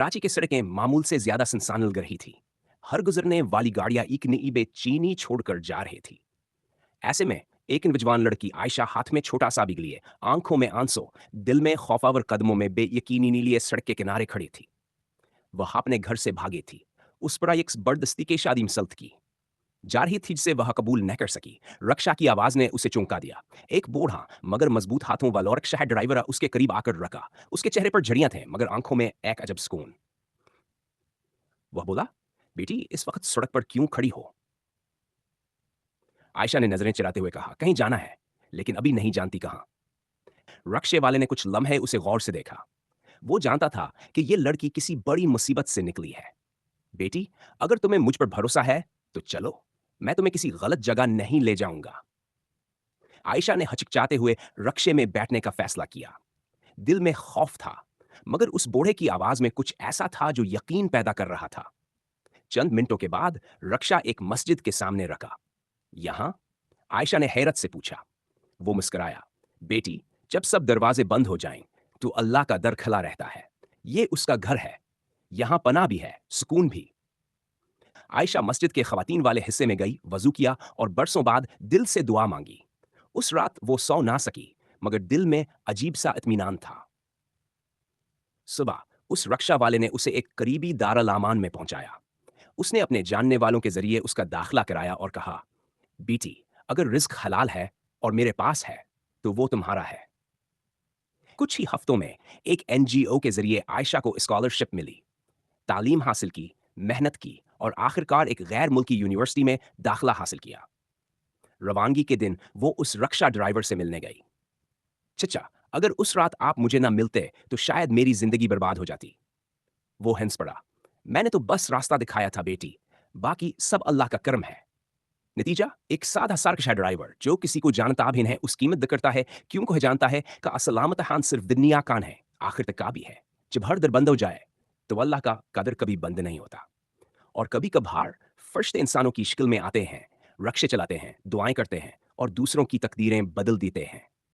कराची की सड़कें मामूल से ज्यादा सुनसान लग रही थी। हर गुजरने वाली गाड़ियां एक नई बेचैनी छोड़कर जा रही थी। ऐसे में एक नौजवान लड़की आयशा, हाथ में छोटा सा बिग लिए, आंखों में आंसू, दिल में खौफावर कदमों में बेयकीनी नीली सड़क के किनारे खड़ी थी। वह अपने घर से भागी थी। उस पर एक जबरदस्ती के शादी मसलत की जा रही थी जिसे वह कबूल न कर सकी। रक्षा की आवाज ने उसे चौंका दिया। एक बूढ़ा मगर मजबूत हाथों वाला रिक्शा ड्राइवर उसके करीब आकर रखा। उसके चेहरे पर झड़ियां थे मगर आंखों में एक अजब सुकून। वह बोला, बेटी इस वक्त सड़क पर क्यों खड़ी हो? आयशा ने नजरें चराते हुए कहा, कहीं जाना है, लेकिन अभी नहीं जानती कहां। रक्शे वाले ने कुछ लम्हे उसे गौर से देखा। वो जानता था कि यह लड़की किसी बड़ी मुसीबत से निकली है। बेटी, अगर तुम्हें मुझ पर भरोसा है तो चलो, मैं तुम्हें किसी गलत जगह नहीं ले जाऊंगा। आयशा ने हचकचाते हुए रक्शे में बैठने का फैसला किया। दिल में खौफ था, मगर उस बूढ़े की आवाज में कुछ ऐसा था जो यकीन पैदा कर रहा था। चंद मिनटों के बाद रक्षा एक मस्जिद के सामने रखा। यहां? आयशा ने हैरत से पूछा। वो मुस्कुराया। बेटी, जब सब दरवाजे बंद हो जाएं, तो अल्लाह का दर खुला रहता है। ये उसका घर है। यहां पनाह भी है, सुकून भी। आयशा मस्जिद के खवातीन वाले हिस्से में गई, वजू किया और बरसों बाद दिल से दुआ मांगी। उस रात वो सौ ना सकी, मगर दिल में अजीब सा इत्मीनान था। सुबह उस रक्षा वाले ने उसे एक करीबी दारुल अमान में पहुंचाया। उसने अपने जानने वालों के जरिए उसका दाखिला कराया और कहा, बेटी, अगर रिस्क हलाल है और मेरे पास है, तो वो तुम्हारा है। कुछ ही हफ्तों में एक एनजीओ के जरिए आयशा को स्कॉलरशिप मिली। तालीम हासिल की, मेहनत की और आखिरकार एक गैर मुल्की यूनिवर्सिटी में दाखिला हासिल किया। रवानगी के दिन वो उस रक्षा ड्राइवर से मिलने गई। चचा, अगर उस रात आप मुझे ना मिलते तो शायद मेरी जिंदगी बर्बाद हो जाती। वो हंस पड़ा। मैंने तो बस रास्ता दिखाया था बेटी, बाकी सब अल्लाह का करम है। नतीजा, एक साधा सा रिक्शा ड्राइवर जो किसी को जानता भी नहीं उस कीमत करता है क्योंकि वह जानता है कि असलामत हान सिर्फ दुनिया कान है, आखिर तक का भी है। जब हर दर बंद हो जाए तो अल्लाह का कदर कभी बंद नहीं होता। और कभी कभार फरिश्ते इंसानों की शक्ल में आते हैं, रक्शे चलाते हैं, दुआएं करते हैं और दूसरों की तकदीरें बदल देते हैं।